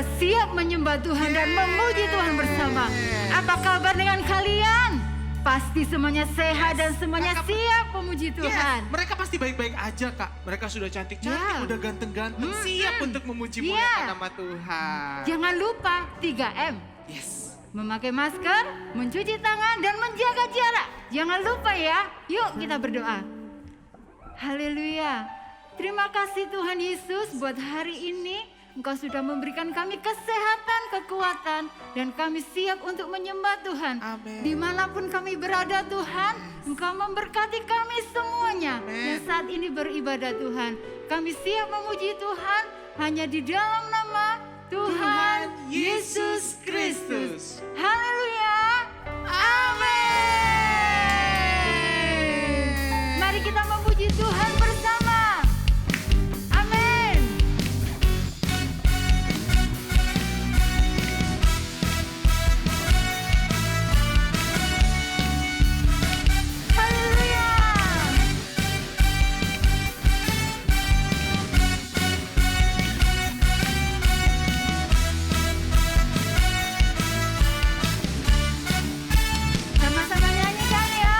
kita siap menyembah Tuhan dan memuji Tuhan bersama. Apa kabar dengan kalian? Pasti semuanya sehat dan semuanya siap memuji Tuhan. Mereka pasti baik-baik aja, Kak. Mereka sudah cantik-cantik, udah ganteng-ganteng, siap untuk memuji muliakan nama Tuhan. Jangan lupa 3M. Yes. Memakai masker, mencuci tangan, dan menjaga jarak. Jangan lupa ya. Yuk kita berdoa. Haleluya. Terima kasih Tuhan Yesus buat hari ini. Engkau sudah memberikan kami kesehatan, kekuatan, dan kami siap untuk menyembah Tuhan. Amin. Dimanapun kami berada Tuhan, Engkau memberkati kami semuanya. Amin. Yang saat ini beribadah Tuhan. Kami siap memuji Tuhan hanya di dalam nama Tuhan Yesus Kristus. Haleluya. Amin. Mari kita memuji Tuhan bersama. Amin. Haleluya. Sama-sama nyanyikan ya.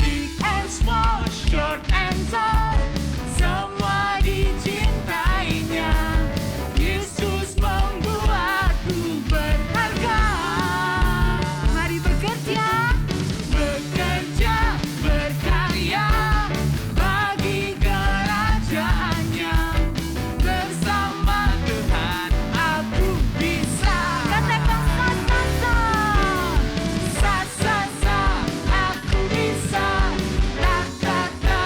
Big and small, short and tall, semua dicintainya. Yesus membuatku berharga. Mari bekerja, berkarya bagi kerajaannya. Bersama Tuhan aku bisa. Katakan sa-sa-sa, aku bisa. Ta-ta-ta,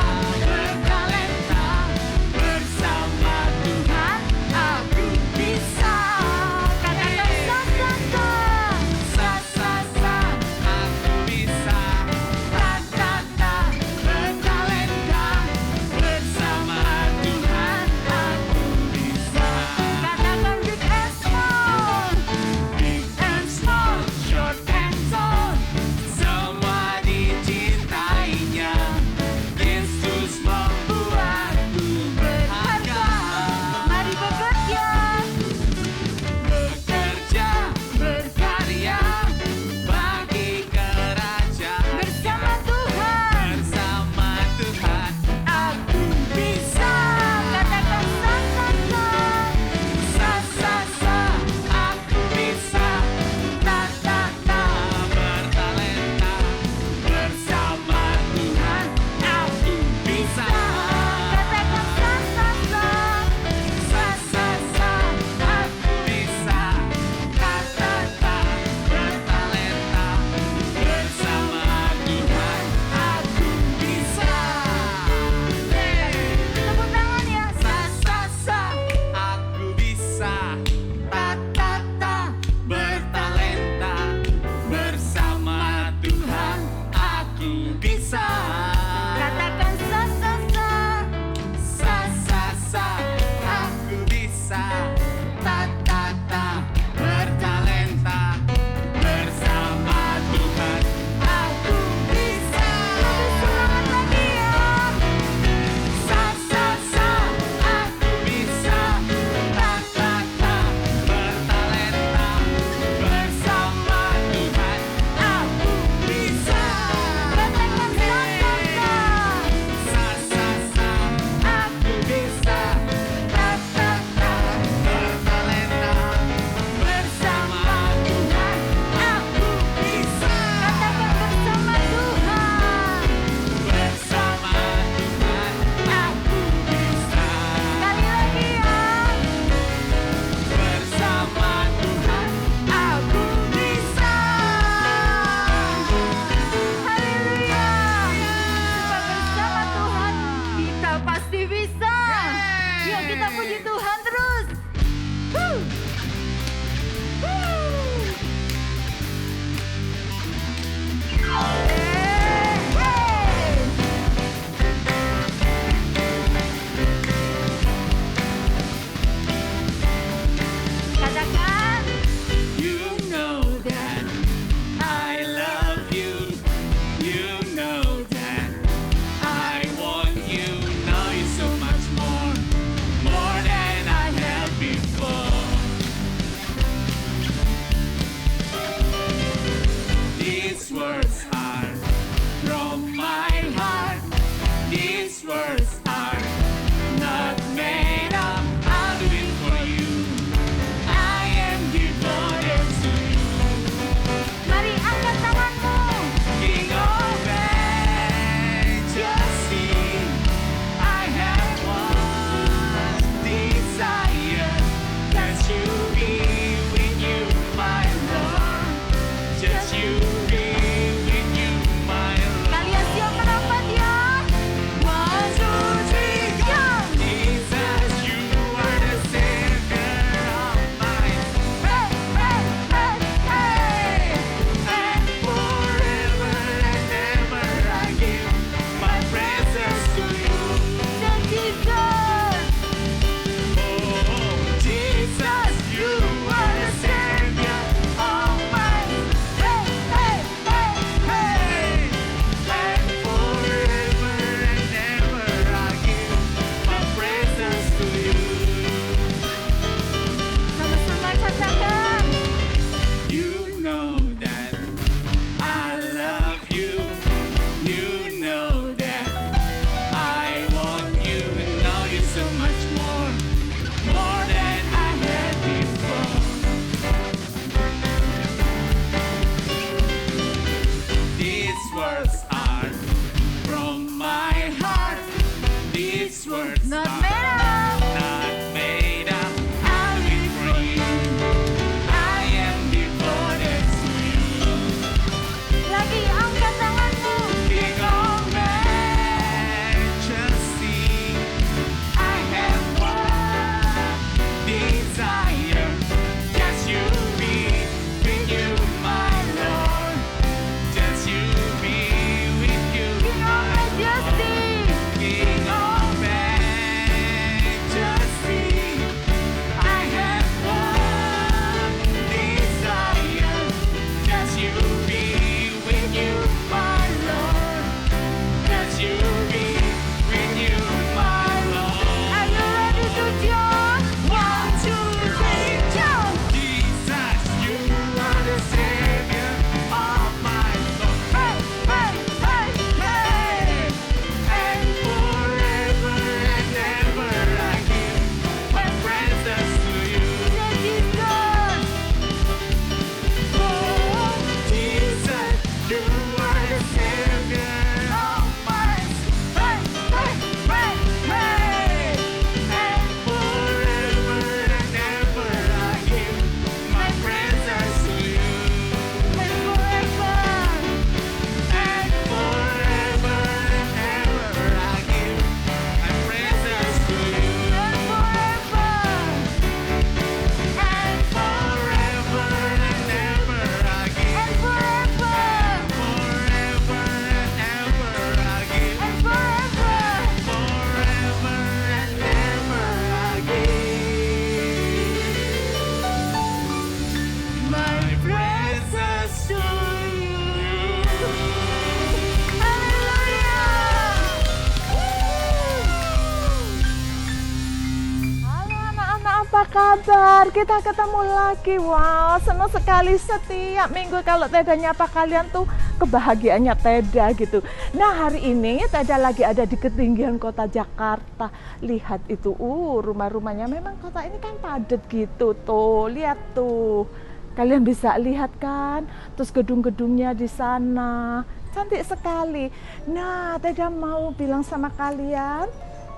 kabar? Kita ketemu lagi. Wow, senang sekali setiap minggu kalau Teda nyapa kalian tuh kebahagiaannya Teda gitu. Nah, hari ini Teda lagi ada di ketinggian kota Jakarta. Lihat itu, rumah-rumahnya memang kota ini kan padat gitu tuh. Lihat tuh. Kalian bisa lihat kan? Terus gedung-gedungnya di sana. Cantik sekali. Nah, Teda mau bilang sama kalian,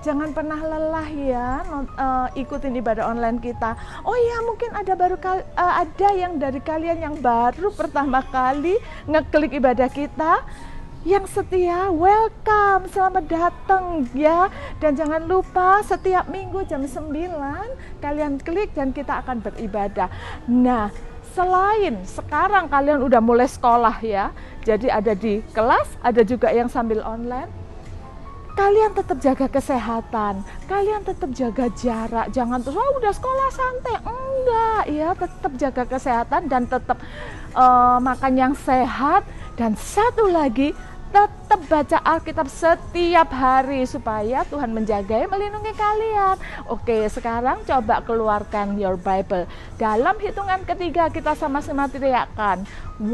jangan pernah lelah ya ikutin ibadah online kita. Oh ya, mungkin ada yang dari kalian yang baru pertama kali ngeklik ibadah kita. Yang setia, welcome, selamat datang ya. Dan jangan lupa setiap minggu jam 9 kalian klik dan kita akan beribadah. Nah, selain sekarang kalian udah mulai sekolah ya, jadi ada di kelas, ada juga yang sambil online. Kalian tetap jaga kesehatan, kalian tetap jaga jarak, jangan terus udah sekolah santai, enggak ya, tetap jaga kesehatan dan tetap makan yang sehat. Dan satu lagi, tetap baca Alkitab setiap hari supaya Tuhan menjaga, melindungi kalian. Oke, sekarang coba keluarkan your Bible. Dalam hitungan ketiga kita sama-sama teriakkan 1,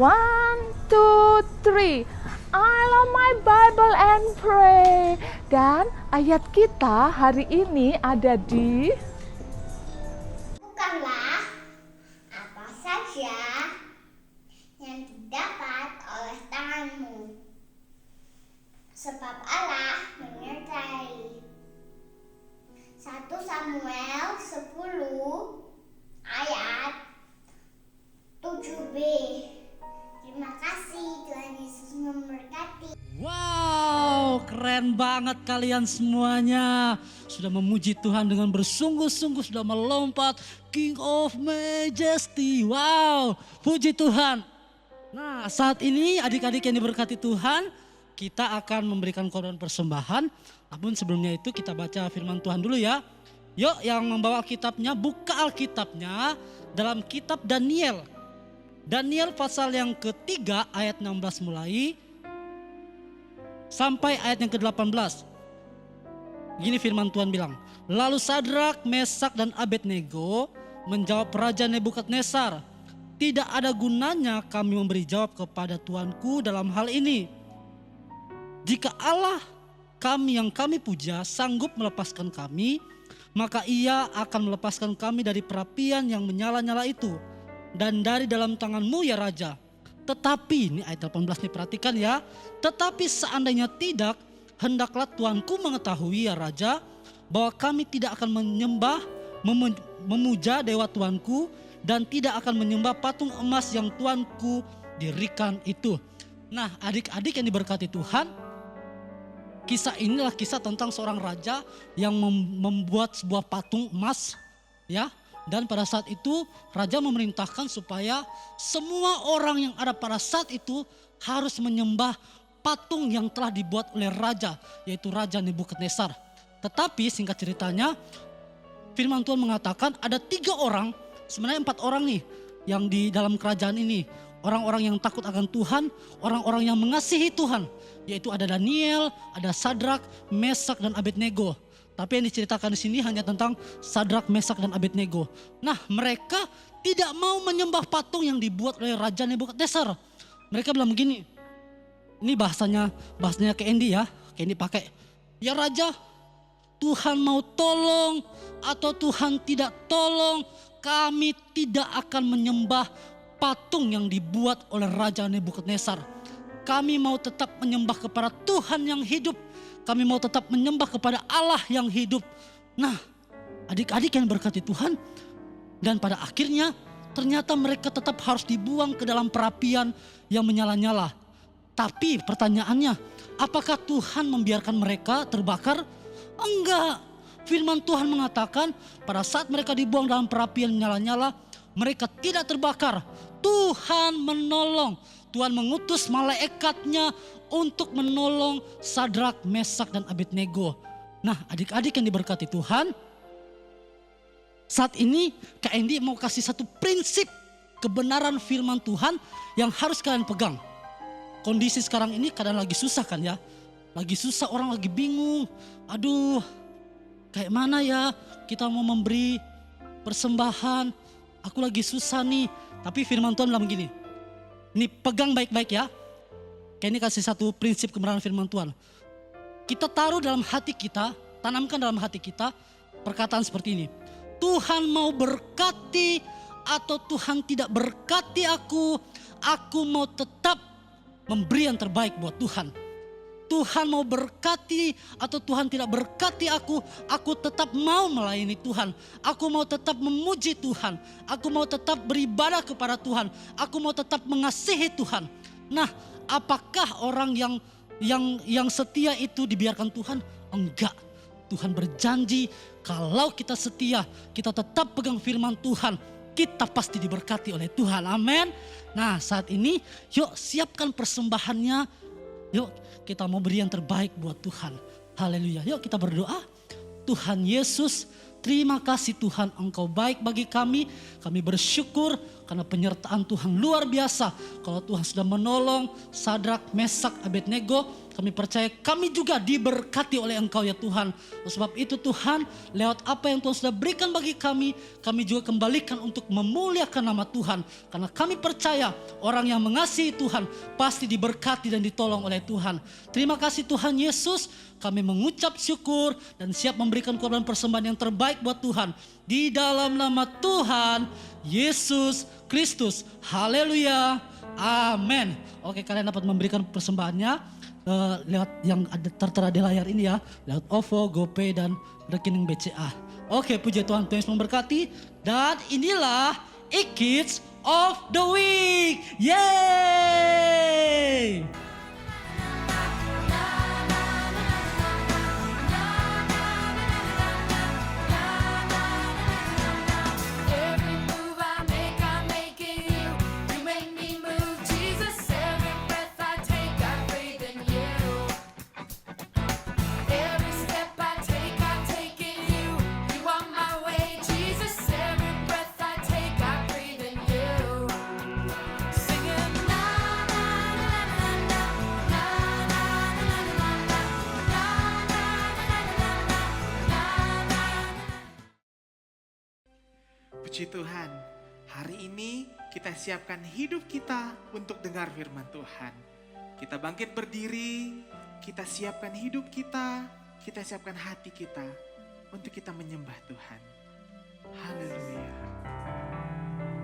2, 3. I love my Bible and pray. Dan ayat kita hari ini ada di Bukanlah apa saja yang didapat oleh tanganmu, sebab Allah menyertai. 1 Samuel 10 ayat 7b. Terima kasih, Tuhan Yesus memberkati. Wow, keren banget kalian semuanya. Sudah memuji Tuhan dengan bersungguh-sungguh, sudah melompat King of Majesty. Wow, puji Tuhan. Nah, saat ini adik-adik yang diberkati Tuhan, kita akan memberikan korban persembahan. Namun sebelumnya itu kita baca firman Tuhan dulu ya. Yuk, yang membawa kitabnya, buka Alkitabnya dalam kitab Daniel. Daniel pasal yang ketiga ayat 16 mulai sampai ayat yang ke-18. Gini firman Tuhan bilang, lalu Sadrak, Mesak dan Abednego menjawab Raja Nebukadnezar, tidak ada gunanya kami memberi jawab kepada Tuanku dalam hal ini. Jika Allah kami yang kami puja sanggup melepaskan kami, maka ia akan melepaskan kami dari perapian yang menyala-nyala itu dan dari dalam tanganmu ya Raja. Tetapi, ini ayat 18 nih, perhatikan ya. Tetapi seandainya tidak, hendaklah Tuanku mengetahui ya Raja, bahwa kami tidak akan memuja dewa Tuanku dan tidak akan menyembah patung emas yang Tuanku dirikan itu. Nah, adik-adik yang diberkati Tuhan, kisah inilah kisah tentang seorang raja yang membuat sebuah patung emas ya. Dan pada saat itu raja memerintahkan supaya semua orang yang ada pada saat itu harus menyembah patung yang telah dibuat oleh raja, yaitu Raja Nebukadnezar. Tetapi singkat ceritanya, firman Tuhan mengatakan ada 3 orang, sebenarnya 4 orang nih yang di dalam kerajaan ini. Orang-orang yang takut akan Tuhan, orang-orang yang mengasihi Tuhan, yaitu ada Daniel, ada Sadrak, Mesak dan Abednego. Tapi yang diceritakan di sini hanya tentang Sadrak, Mesak dan Abednego. Nah, mereka tidak mau menyembah patung yang dibuat oleh Raja Nebukadnezar. Mereka bilang begini. Ini bahasanya ke Andy ya. Andy pakai. Ya Raja, Tuhan mau tolong atau Tuhan tidak tolong, kami tidak akan menyembah patung yang dibuat oleh Raja Nebukadnezar. Kami mau tetap menyembah kepada Tuhan yang hidup. Kami mau tetap menyembah kepada Allah yang hidup. Nah, adik-adik yang berkati Tuhan, dan pada akhirnya ternyata mereka tetap harus dibuang ke dalam perapian yang menyala-nyala. Tapi pertanyaannya, apakah Tuhan membiarkan mereka terbakar? Enggak. Firman Tuhan mengatakan pada saat mereka dibuang dalam perapian menyala-nyala, mereka tidak terbakar. Tuhan menolong. Tuhan mengutus malaikatnya untuk menolong Sadrak, Mesak dan Abednego. Nah, adik-adik yang diberkati Tuhan, saat ini Kak Andy mau kasih satu prinsip kebenaran firman Tuhan yang harus kalian pegang. Kondisi sekarang ini kadang lagi susah kan ya. Lagi susah, orang lagi bingung. Aduh, kayak mana ya kita mau memberi persembahan, aku lagi susah nih. Tapi firman Tuhan bilang begini, ini pegang baik-baik ya. Kayak ini kasih satu prinsip kebenaran firman Tuhan. Kita taruh dalam hati kita, tanamkan dalam hati kita perkataan seperti ini. Tuhan mau berkati atau Tuhan tidak berkati aku mau tetap memberi yang terbaik buat Tuhan. Tuhan mau berkati atau Tuhan tidak berkati aku tetap mau melayani Tuhan. Aku mau tetap memuji Tuhan. Aku mau tetap beribadah kepada Tuhan. Aku mau tetap mengasihi Tuhan. Nah, apakah orang yang setia itu dibiarkan Tuhan? Enggak. Tuhan berjanji kalau kita setia, kita tetap pegang firman Tuhan, kita pasti diberkati oleh Tuhan. Amin. Nah, saat ini yuk siapkan persembahannya. Yuk kita mau beri yang terbaik buat Tuhan. Haleluya. Yuk kita berdoa. Tuhan Yesus, terima kasih Tuhan, Engkau baik bagi kami. Kami bersyukur karena penyertaan Tuhan luar biasa. Kalau Tuhan sudah menolong Sadrak, Mesak, Abednego, kami percaya kami juga diberkati oleh Engkau ya Tuhan. Oleh sebab itu Tuhan, lewat apa yang Tuhan sudah berikan bagi kami juga kembalikan untuk memuliakan nama Tuhan. Karena kami percaya orang yang mengasihi Tuhan pasti diberkati dan ditolong oleh Tuhan. Terima kasih Tuhan Yesus, kami mengucap syukur dan siap memberikan korban persembahan yang terbaik buat Tuhan. Di dalam nama Tuhan Yesus Kristus. Haleluya. Amin. Oke, kalian dapat memberikan persembahannya lewat yang ada tertera di layar ini ya. Lewat OVO, GoPay dan rekening BCA. Oke, puji Tuhan, Tuhan Yesus memberkati. Dan inilah E-Kids of the Week. Yeay! Puji Tuhan, hari ini kita siapkan hidup kita untuk dengar firman Tuhan. Kita bangkit berdiri, kita siapkan hidup kita siapkan hati kita untuk kita menyembah Tuhan. Haleluya.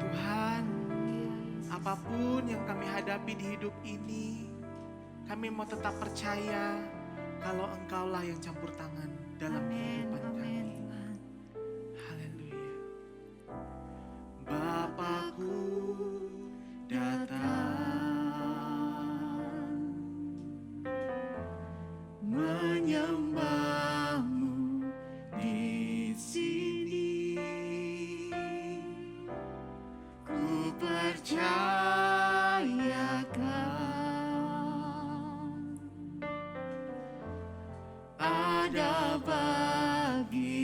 Tuhan, apapun yang kami hadapi di hidup ini, kami mau tetap percaya kalau Engkaulah yang campur tangan dalam kehidupan kami. Bapakku datang menyembahmu di sini. Ku percayakan ada bagiku.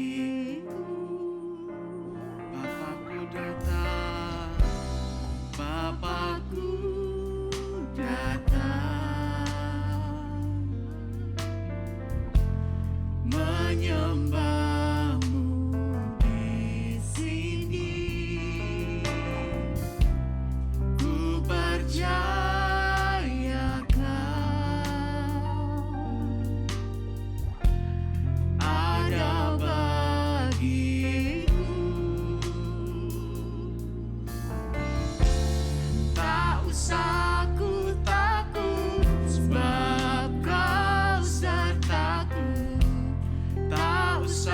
Bapakku datang, Bapakku datang menyembahmu di sini. Ku percayakan ada bagiku. Tak usah ku takut sebab Kau sertaku. Tak usah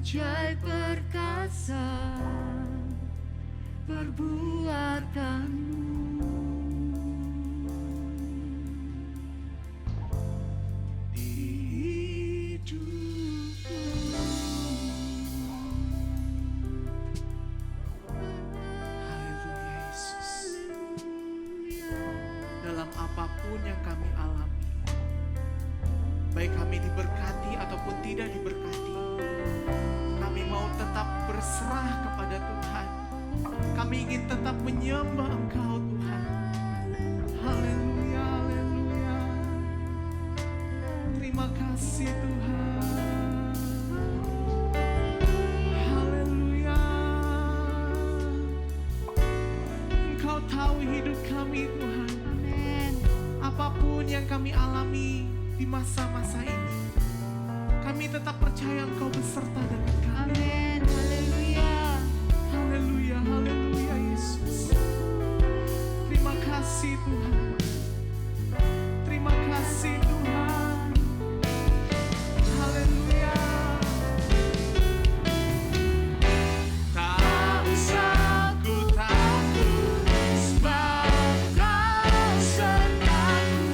ajaib perkasa perbuatanmu. Apapun yang kami alami, baik kami diberkati ataupun tidak diberkati, kami mau tetap berserah kepada Tuhan. Kami ingin tetap menyembah Engkau Tuhan. Haleluya, haleluya. Terima kasih Tuhan. Haleluya. Engkau tahu hidup kami Tuhan. Apapun yang kami alami di masa-masa ini, kami tetap percaya Engkau beserta dengan kami. Amin. Haleluya. Haleluya, haleluya Yesus. Terima kasih Tuhan. Terima kasih Tuhan. Haleluya. Tak usah ku takut, sebab Kau sertaku.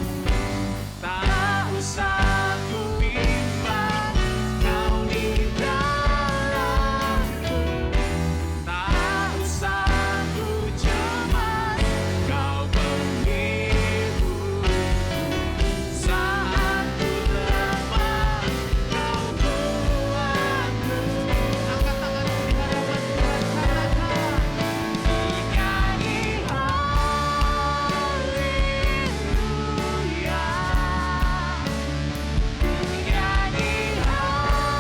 Tak usah ku bimbang, Kau di dalamku. Tak usah ku cemas, Kau penghiburku. Saat ku lemah, Kau kuatku. Angkat tanganmu di hadapan Tuhan, katakan, nyanyi haleluya. Nyanyi haleluya.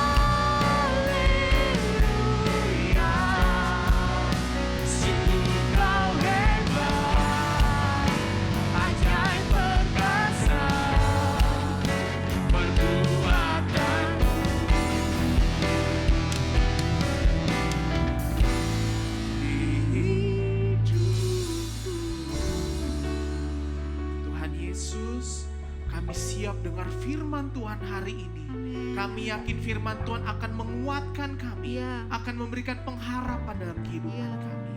Sungguh Kau hebat, ajaib perkasa perbuatanmu. Tuhan Yesus, kami siap dengar firman Tuhan hari ini. Kami yakin firman Tuhan akan menguatkan kami, Ya. akan memberikan pengharapan dalam kehidupan Ya. kami.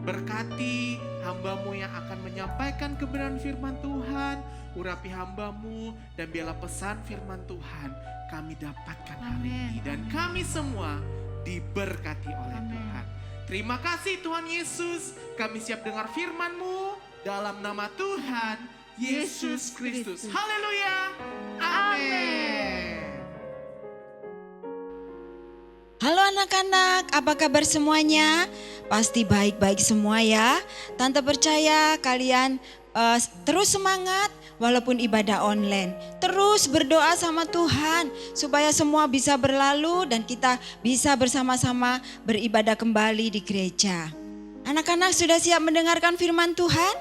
Berkati hamba-Mu yang akan menyampaikan kebenaran firman Tuhan, urapi hamba-Mu, dan biarlah pesan firman Tuhan kami dapatkan hari Amin. ini. Dan kami semua diberkati oleh Amin. Tuhan. Terima kasih Tuhan Yesus, kami siap dengar firman-Mu dalam nama Tuhan Yesus Kristus. Haleluya. Amin. Halo anak-anak, apa kabar semuanya? Pasti baik-baik semua ya. Tante percaya kalian terus semangat walaupun ibadah online. Terus berdoa sama Tuhan supaya semua bisa berlalu dan kita bisa bersama-sama beribadah kembali di gereja. Anak-anak sudah siap mendengarkan firman Tuhan?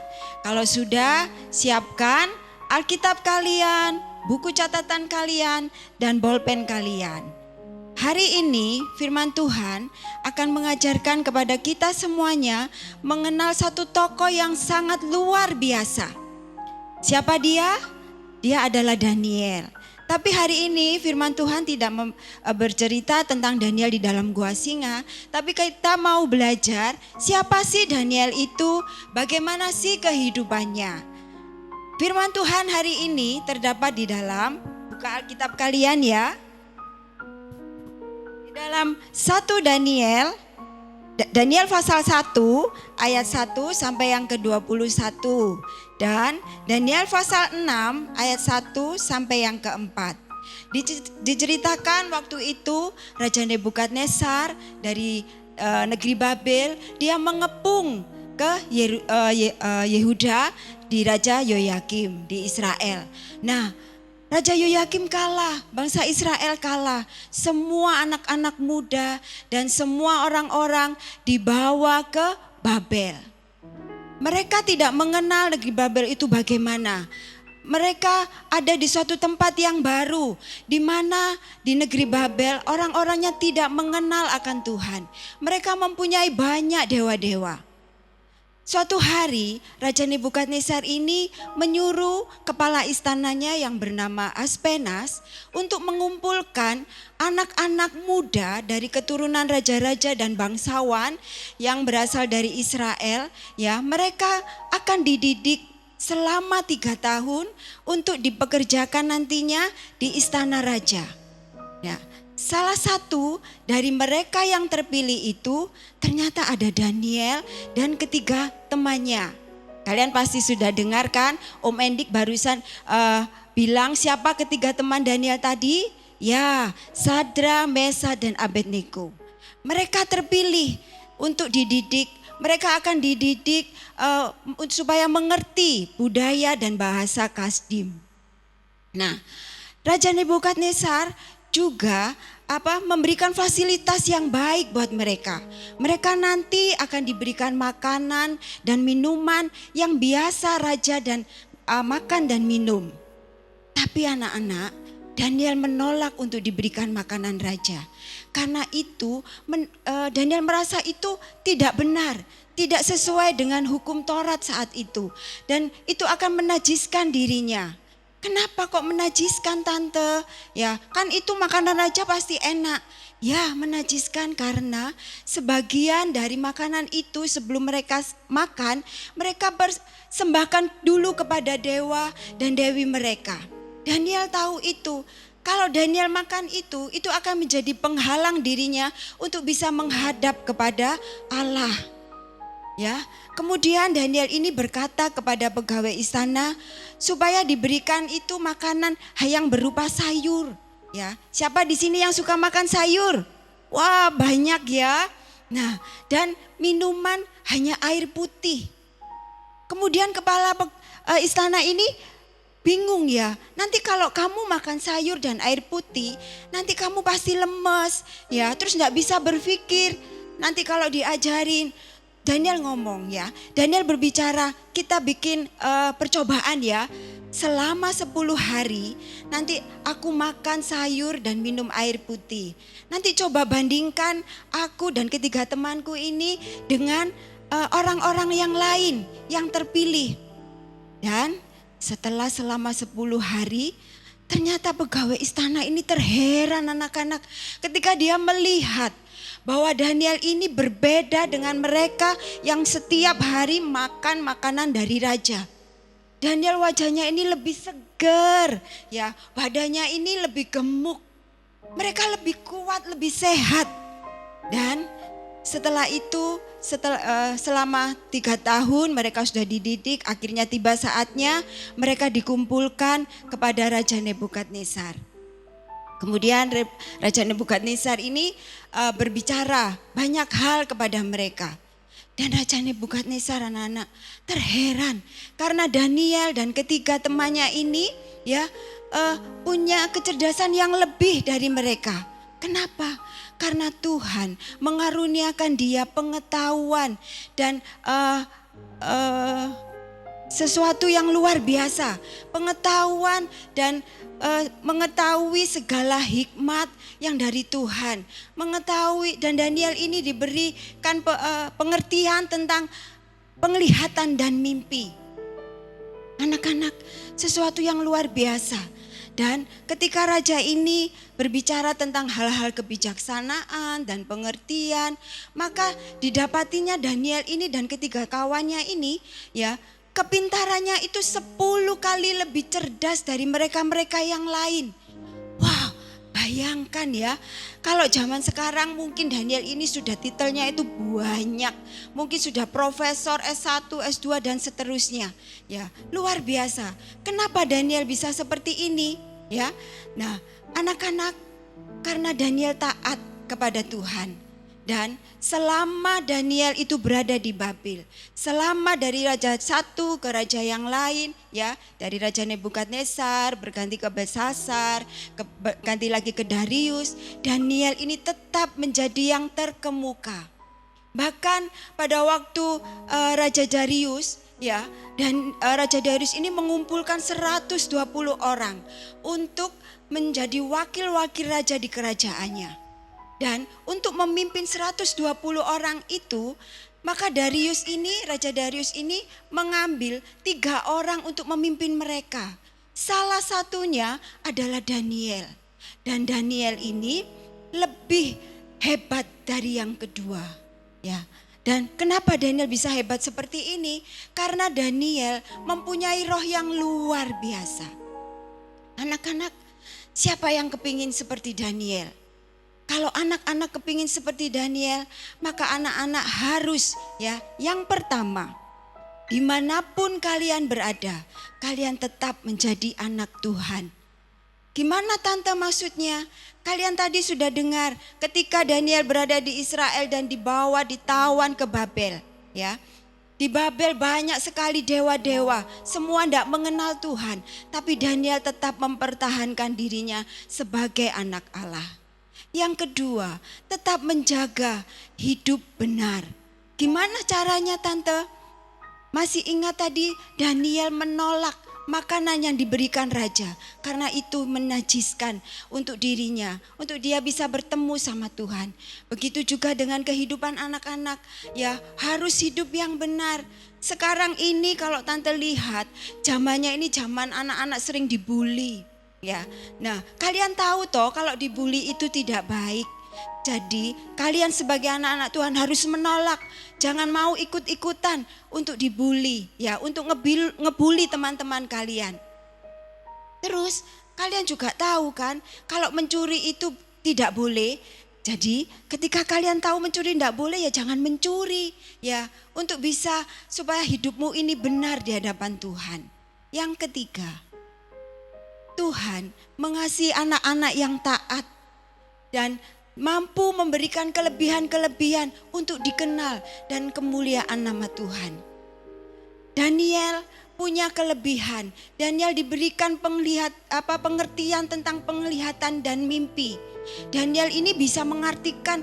Kalau sudah, siapkan Alkitab kalian, buku catatan kalian, dan bolpen kalian. Hari ini firman Tuhan akan mengajarkan kepada kita semuanya mengenal satu tokoh yang sangat luar biasa. Siapa dia? Dia adalah Daniel. Tapi hari ini firman Tuhan tidak bercerita tentang Daniel di dalam gua singa. Tapi kita mau belajar siapa sih Daniel itu, bagaimana sih kehidupannya. Firman Tuhan hari ini terdapat di dalam buka Alkitab kalian ya. Dalam 1 Daniel pasal 1 ayat 1 sampai yang ke-21 dan Daniel pasal 6 ayat 1 sampai yang ke-4. Diceritakan waktu itu Raja Nebukadnezar dari negeri Babel, dia mengepung ke Yehuda di Raja Yoyakim di Israel. Nah, Raja Yoyakim kalah, bangsa Israel kalah. Semua anak-anak muda dan semua orang-orang dibawa ke Babel. Mereka tidak mengenal negeri Babel itu bagaimana. Mereka ada di suatu tempat yang baru, di mana di negeri Babel orang-orangnya tidak mengenal akan Tuhan. Mereka mempunyai banyak dewa-dewa. Suatu hari Raja Nebukadnezar ini menyuruh kepala istananya yang bernama Aspenas untuk mengumpulkan anak-anak muda dari keturunan raja-raja dan bangsawan yang berasal dari Israel. Ya, mereka akan dididik selama 3 tahun untuk dipekerjakan nantinya di istana raja. Ya, salah satu dari mereka yang terpilih itu ternyata ada Daniel dan ketiga temannya. Kalian pasti sudah dengarkan Om Endik barusan bilang siapa ketiga teman Daniel tadi? Ya, Sadra, Mesa dan Abednego. Mereka terpilih untuk dididik. Mereka akan dididik supaya mengerti budaya dan bahasa Kasdim. Nah, Raja Nebukadnezar juga memberikan fasilitas yang baik buat mereka. Mereka nanti akan diberikan makanan dan minuman yang biasa raja dan makan dan minum. Tapi anak-anak, Daniel menolak untuk diberikan makanan raja. Karena itu Daniel merasa itu tidak benar, tidak sesuai dengan hukum Taurat saat itu. Dan itu akan menajiskan dirinya. Kenapa kok menajiskan tante? Ya kan itu makanan raja pasti enak. Ya menajiskan karena sebagian dari makanan itu sebelum mereka makan, mereka persembahkan dulu kepada dewa dan dewi mereka. Daniel tahu itu. Kalau Daniel makan itu akan menjadi penghalang dirinya untuk bisa menghadap kepada Allah. Ya, kemudian Daniel ini berkata kepada pegawai istana supaya diberikan itu makanan yang berupa sayur. Ya, siapa di sini yang suka makan sayur? Wah, banyak ya. Nah, dan minuman hanya air putih. Kemudian kepala istana ini bingung ya. Nanti kalau kamu makan sayur dan air putih, nanti kamu pasti lemes, ya. Terus enggak bisa berpikir. Nanti kalau diajarin, Daniel ngomong ya, Daniel berbicara, kita bikin percobaan ya. Selama 10 hari nanti aku makan sayur dan minum air putih. Nanti coba bandingkan aku dan ketiga temanku ini dengan orang-orang yang lain yang terpilih. Dan selama 10 hari ternyata pegawai istana ini terheran anak-anak ketika dia melihat bahwa Daniel ini berbeda dengan mereka yang setiap hari makan makanan dari raja. Daniel wajahnya ini lebih segar, ya, badannya ini lebih gemuk. Mereka lebih kuat, lebih sehat. Dan setelah itu, selama 3 tahun mereka sudah dididik, akhirnya tiba saatnya mereka dikumpulkan kepada Raja Nebukadnezar. Kemudian Raja Nebukadnezar ini berbicara banyak hal kepada mereka. Dan Raja Nebukadnezar anak-anak terheran karena Daniel dan ketiga temannya ini ya punya kecerdasan yang lebih dari mereka. Kenapa? Karena Tuhan mengaruniakan dia pengetahuan dan sesuatu yang luar biasa, pengetahuan dan mengetahui segala hikmat yang dari Tuhan, mengetahui, dan Daniel ini diberikan pengertian tentang penglihatan dan mimpi. Anak-anak, sesuatu yang luar biasa. Dan ketika raja ini berbicara tentang hal-hal kebijaksanaan dan pengertian, maka didapatinya Daniel ini dan ketiga kawannya ini ya, kepintarannya itu 10 kali lebih cerdas dari mereka-mereka yang lain. Wah, bayangkan ya, kalau zaman sekarang mungkin Daniel ini sudah titelnya itu banyak. Mungkin sudah profesor, S1, S2 dan seterusnya. Ya, luar biasa. Kenapa Daniel bisa seperti ini? Ya. Nah, anak-anak, karena Daniel taat kepada Tuhan. Dan selama Daniel itu berada di Babel, selama dari raja satu ke raja yang lain, ya, dari Raja Nebukadnezar berganti ke Belsasar, ganti lagi ke Darius, Daniel ini tetap menjadi yang terkemuka. Bahkan pada waktu Raja Darius, ya, dan Raja Darius ini mengumpulkan 120 orang untuk menjadi wakil-wakil raja di kerajaannya. Dan untuk memimpin 120 orang itu, Maka Raja Darius ini mengambil 3 orang untuk memimpin mereka. Salah satunya adalah Daniel. Dan Daniel ini lebih hebat dari yang kedua. Ya. Dan kenapa Daniel bisa hebat seperti ini? Karena Daniel mempunyai roh yang luar biasa. Anak-anak, siapa yang kepingin seperti Daniel? Kalau anak-anak kepingin seperti Daniel, maka anak-anak harus yang pertama, dimanapun kalian berada, kalian tetap menjadi anak Tuhan. Gimana tante maksudnya? Kalian tadi sudah dengar ketika Daniel berada di Israel dan ditawan ke Babel. Ya, di Babel banyak sekali dewa-dewa, semua tidak mengenal Tuhan. Tapi Daniel tetap mempertahankan dirinya sebagai anak Allah. Yang kedua, tetap menjaga hidup benar. Gimana caranya tante? Masih ingat tadi Daniel menolak makanan yang diberikan raja. Karena itu menajiskan untuk dirinya. Untuk dia bisa bertemu sama Tuhan. Begitu juga dengan kehidupan anak-anak. Ya, harus hidup yang benar. Sekarang ini kalau tante lihat, zamannya ini zaman anak-anak sering dibully. Ya, nah kalian tahu toh kalau dibully itu tidak baik. Jadi kalian sebagai anak-anak Tuhan harus menolak. Jangan mau ikut-ikutan untuk dibully. Ya, untuk ngebully teman-teman kalian. Terus kalian juga tahu kan kalau mencuri itu tidak boleh. Jadi ketika kalian tahu mencuri tidak boleh, ya jangan mencuri. Ya, untuk bisa supaya hidupmu ini benar di hadapan Tuhan. Yang ketiga, Tuhan mengasihi anak-anak yang taat dan mampu memberikan kelebihan-kelebihan untuk dikenal dan kemuliaan nama Tuhan. Daniel punya kelebihan. Daniel diberikan pengertian tentang penglihatan dan mimpi. Daniel ini bisa mengartikan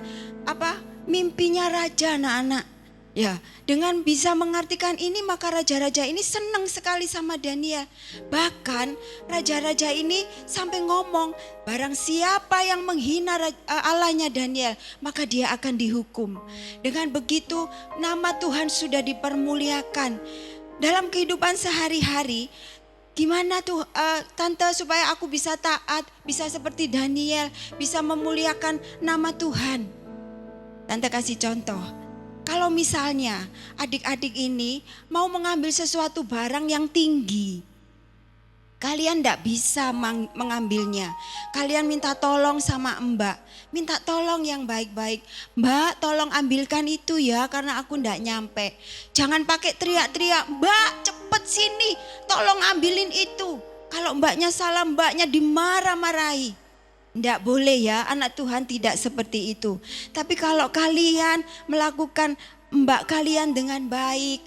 mimpinya raja, anak-anak. Ya, dengan bisa mengartikan ini maka raja-raja ini senang sekali sama Daniel. Bahkan raja-raja ini sampai ngomong, barang siapa yang menghina Allahnya Daniel, maka dia akan dihukum. Dengan begitu nama Tuhan sudah dipermuliakan. Dalam kehidupan sehari-hari, gimana tuh tante supaya aku bisa taat, bisa seperti Daniel, bisa memuliakan nama Tuhan? Tante kasih contoh. Kalau misalnya adik-adik ini mau mengambil sesuatu barang yang tinggi, kalian tidak bisa mengambilnya. Kalian minta tolong sama Mbak, minta tolong yang baik-baik. Mbak, tolong ambilkan itu ya karena aku tidak nyampe. Jangan pakai teriak-teriak, Mbak cepet sini, tolong ambilin itu. Kalau mbaknya salah, mbaknya dimarah-marahi. Tidak boleh ya, anak Tuhan tidak seperti itu. Tapi kalau kalian melakukan mbak kalian dengan baik,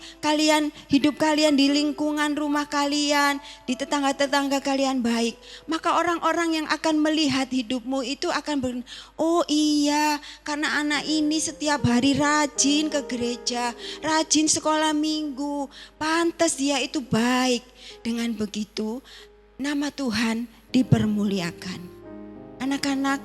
hidup kalian di lingkungan rumah kalian, di tetangga-tetangga kalian baik, maka orang-orang yang akan melihat hidupmu itu akan oh iya, karena anak ini setiap hari rajin ke gereja, rajin sekolah minggu, pantas dia itu baik. Dengan begitu, nama Tuhan dipermuliakan. Anak-anak,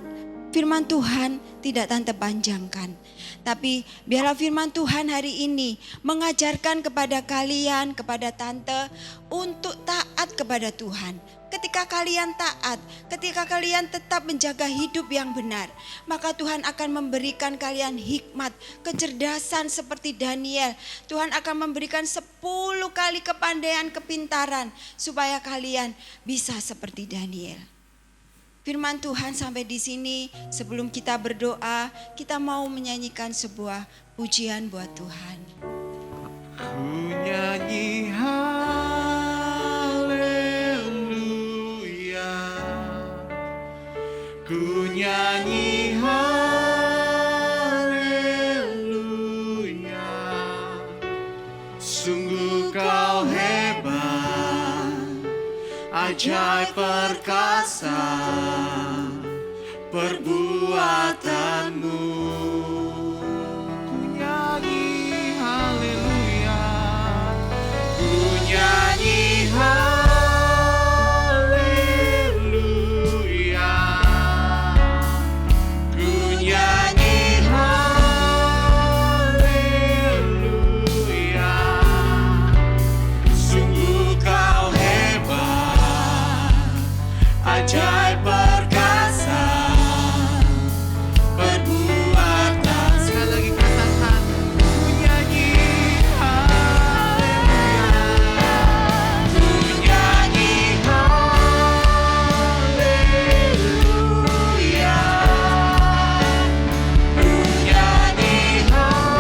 firman Tuhan tidak tante panjangkan. Tapi biarlah firman Tuhan hari ini mengajarkan kepada kalian, kepada tante untuk taat kepada Tuhan. Ketika kalian taat, ketika kalian tetap menjaga hidup yang benar, maka Tuhan akan memberikan kalian hikmat, kecerdasan seperti Daniel. Tuhan akan memberikan 10 kali kepandaian, kepintaran supaya kalian bisa seperti Daniel. Firman Tuhan sampai di sini. Sebelum kita berdoa, kita mau menyanyikan sebuah pujian buat Tuhan. Ku nyanyi haleluya, ku nyanyi haleluya, sungguh kau hebat, ajaib perkasa perbuatanmu. Ku nyanyi haleluya, ku nyanyi haleluya, ku nyanyi haleluya, ajaib perkasa perbuatan. Sekali lagi katakan, ku nyanyi haleluya. Ku nyanyi haleluya. Ku nyanyi haleluya.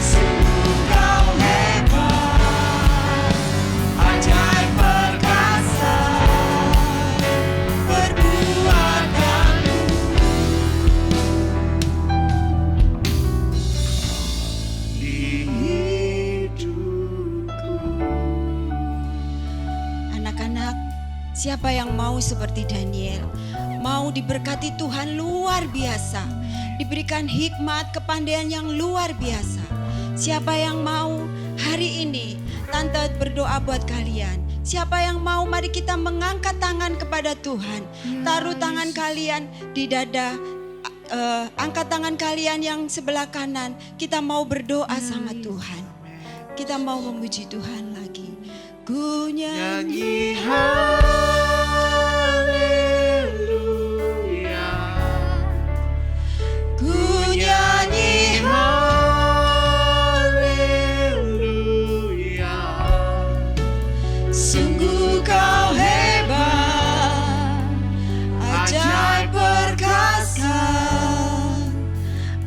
Sungguh kau hebat, ajaib perkasa perbuatanmu. Di hidupku. Anak-anak, siapa yang mau seperti Daniel? Mau diberkati Tuhan luar biasa, diberikan hikmat, kepandaian yang luar biasa. Siapa yang mau hari ini? Tante berdoa buat kalian. Siapa yang mau? Mari kita mengangkat tangan kepada Tuhan. Taruh tangan kalian di dada. Angkat tangan kalian yang sebelah kanan. Kita mau berdoa sama Tuhan. Kita mau memuji Tuhan lagi. Ku nyanyi haleluya. ku nyanyi Haleluya. sungguh kau hebat, ajaib perkasa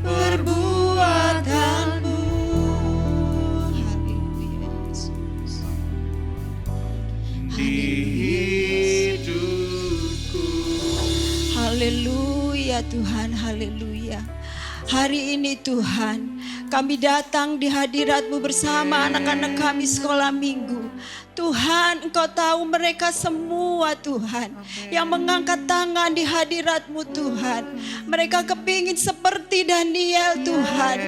perbuatanmu. Haleluya Yesus. Di hidupku. Haleluya Tuhan, haleluya. Hari ini Tuhan, kami datang di hadirat-Mu bersama anak-anak kami sekolah minggu. Tuhan, Engkau tahu mereka semua Tuhan yang mengangkat tangan di hadirat-Mu Tuhan. Mereka kepingin seperti Daniel Tuhan.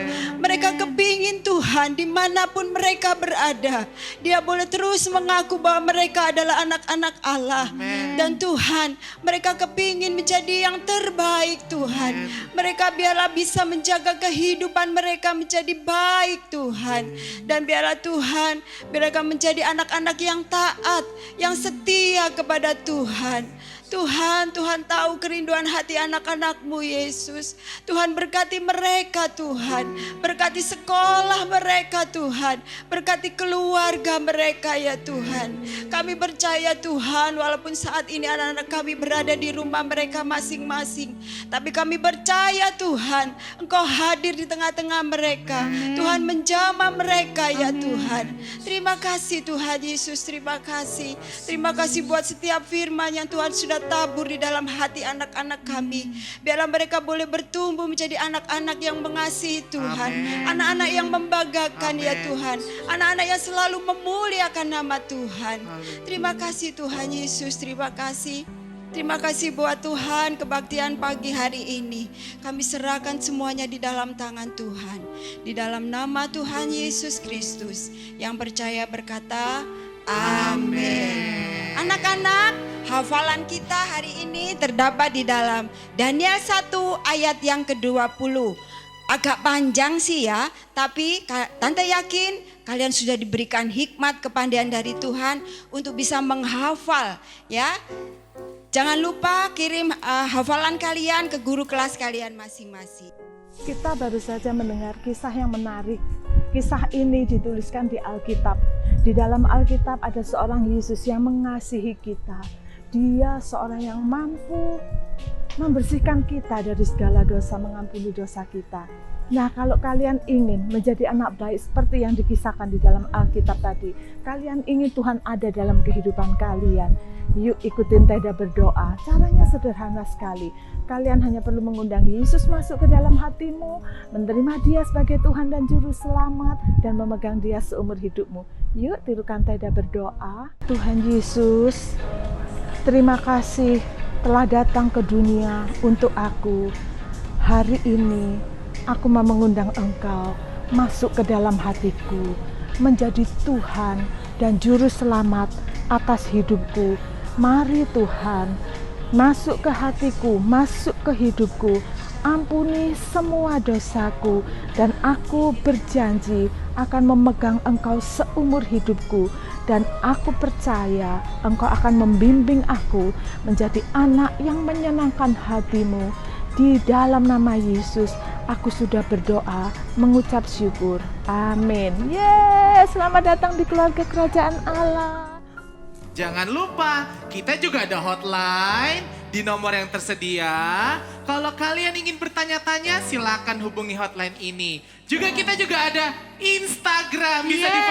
Mereka kepingin Tuhan dimanapun mereka berada. Dia boleh terus mengaku bahwa mereka adalah anak-anak Allah. Dan Tuhan, mereka kepingin menjadi yang terbaik Tuhan. Mereka biarlah bisa menjaga kehidupan mereka menjadi baik Tuhan. Dan biarlah Tuhan, mereka menjadi anak-anak yang taat, yang setia kepada Tuhan. Tuhan, Tuhan tahu kerinduan hati anak-anak-Mu Yesus. Tuhan berkati mereka Tuhan. Berkati sekolah mereka Tuhan. Berkati keluarga mereka ya Tuhan. Kami percaya Tuhan, walaupun saat ini anak-anak kami berada di rumah mereka masing-masing. Tapi kami percaya Tuhan, Engkau hadir di tengah-tengah mereka. Tuhan menjamah mereka ya Tuhan. Terima kasih Tuhan Yesus, terima kasih. Terima kasih buat setiap firman yang Tuhan sudah tabur di dalam hati anak-anak kami. Biarlah mereka boleh bertumbuh menjadi anak-anak yang mengasihi Tuhan. Anak-anak yang membanggakan ya Tuhan. Anak-anak yang selalu memuliakan nama Tuhan. Terima kasih Tuhan Yesus, terima kasih. Terima kasih buat Tuhan kebaktian pagi hari ini. Kami serahkan semuanya di dalam tangan Tuhan. Di dalam nama Tuhan Yesus Kristus. Yang percaya berkata, amin. Anak-anak, hafalan kita hari ini terdapat di dalam Daniel 1 ayat yang ke-20. Agak panjang sih ya, tapi Tante yakin kalian sudah diberikan hikmat kepandaian dari Tuhan untuk bisa menghafal ya. Jangan lupa kirim hafalan kalian ke guru kelas kalian masing-masing. Kita baru saja mendengar kisah yang menarik. Kisah ini dituliskan di Alkitab. Di dalam Alkitab ada seorang Yesus yang mengasihi kita. Dia seorang yang mampu membersihkan kita dari segala dosa, mengampuni dosa kita. Nah, kalau kalian ingin menjadi anak baik seperti yang dikisahkan di dalam Alkitab tadi, kalian ingin Tuhan ada dalam kehidupan kalian, yuk ikutin Teda berdoa. Caranya sederhana sekali. Kalian hanya perlu mengundang Yesus masuk ke dalam hatimu, menerima Dia sebagai Tuhan dan Juru Selamat, dan memegang Dia seumur hidupmu. Yuk tirukan Teda berdoa. Tuhan Yesus, terima kasih telah datang ke dunia untuk aku. Hari ini aku mau mengundang Engkau masuk ke dalam hatiku, menjadi Tuhan dan Juru Selamat atas hidupku. Mari Tuhan, masuk ke hatiku, masuk ke hidupku. ampuni semua dosaku, dan aku berjanji akan memegang Engkau seumur hidupku, dan aku percaya Engkau akan membimbing aku menjadi anak yang menyenangkan hati-Mu. Di dalam nama Yesus aku sudah berdoa, mengucap syukur. Amin. Yes, selamat datang di keluarga kerajaan Allah. Jangan lupa, kita juga ada hotline di nomor yang tersedia. Kalau kalian ingin bertanya-tanya, silakan hubungi hotline ini. Juga kita juga ada Instagram, bisa di